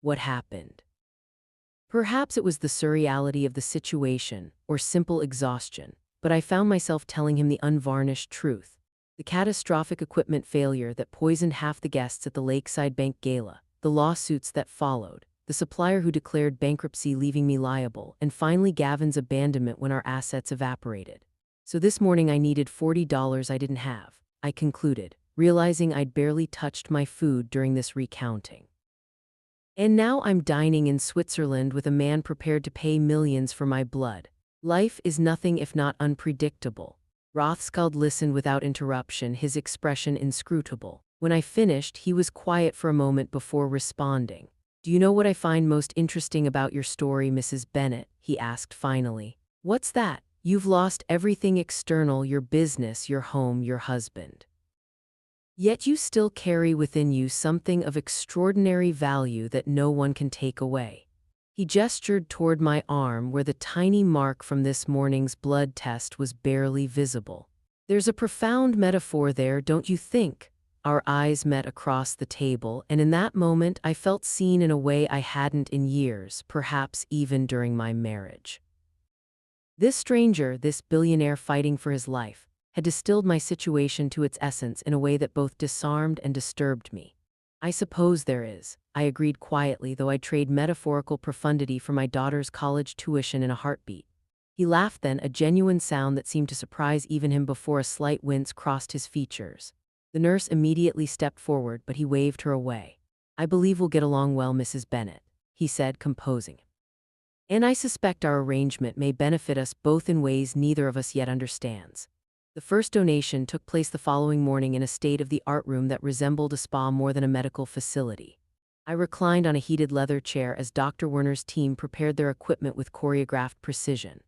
What happened? Perhaps it was the surreality of the situation or simple exhaustion, but I found myself telling him the unvarnished truth. The catastrophic equipment failure that poisoned half the guests at the Lakeside Bank Gala, the lawsuits that followed, the supplier who declared bankruptcy leaving me liable, and finally Gavin's abandonment when our assets evaporated. So this morning I needed $40 I didn't have, I concluded, realizing I'd barely touched my food during this recounting. And now I'm dining in Switzerland with a man prepared to pay millions for my blood. Life is nothing if not unpredictable. Rothschild listened without interruption, his expression inscrutable. When I finished, he was quiet for a moment before responding. "Do you know what I find most interesting about your story, Mrs. Bennet?" he asked finally. "What's that?" "You've lost everything external, your business, your home, your husband. Yet you still carry within you something of extraordinary value that no one can take away." He gestured toward my arm where the tiny mark from this morning's blood test was barely visible. "There's a profound metaphor there, don't you think?" Our eyes met across the table, and in that moment I felt seen in a way I hadn't in years, perhaps even during my marriage. This stranger, this billionaire fighting for his life, had distilled my situation to its essence in a way that both disarmed and disturbed me. "I suppose there is," I agreed quietly, though I'd trade metaphorical profundity for my daughter's college tuition in a heartbeat. He laughed then, a genuine sound that seemed to surprise even him before a slight wince crossed his features. The nurse immediately stepped forward, but he waved her away. "I believe we'll get along well, Mrs. Bennet," he said, composing. "And I suspect our arrangement may benefit us both in ways neither of us yet understands." The first donation took place the following morning in a state-of-the-art room that resembled a spa more than a medical facility. I reclined on a heated leather chair as Dr. Werner's team prepared their equipment with choreographed precision.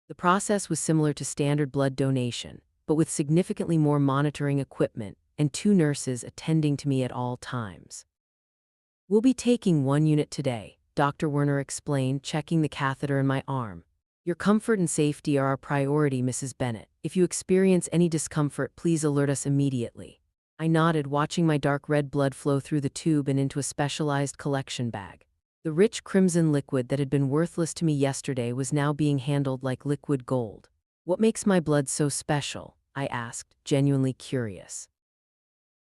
The process was similar to standard blood donation, but with significantly more monitoring equipment and 2 nurses attending to me at all times. "We'll be taking 1 unit today," Dr. Werner explained, checking the catheter in my arm. "Your comfort and safety are our priority, Mrs. Bennet. If you experience any discomfort, please alert us immediately." I nodded, watching my dark red blood flow through the tube and into a specialized collection bag. The rich crimson liquid that had been worthless to me yesterday was now being handled like liquid gold. "What makes my blood so special?" I asked, genuinely curious.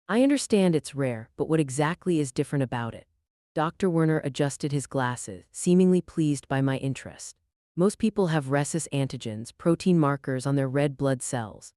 "I understand it's rare, but what exactly is different about it?" Dr. Werner adjusted his glasses, seemingly pleased by my interest. "Most people have rhesus antigens, protein markers on their red blood cells.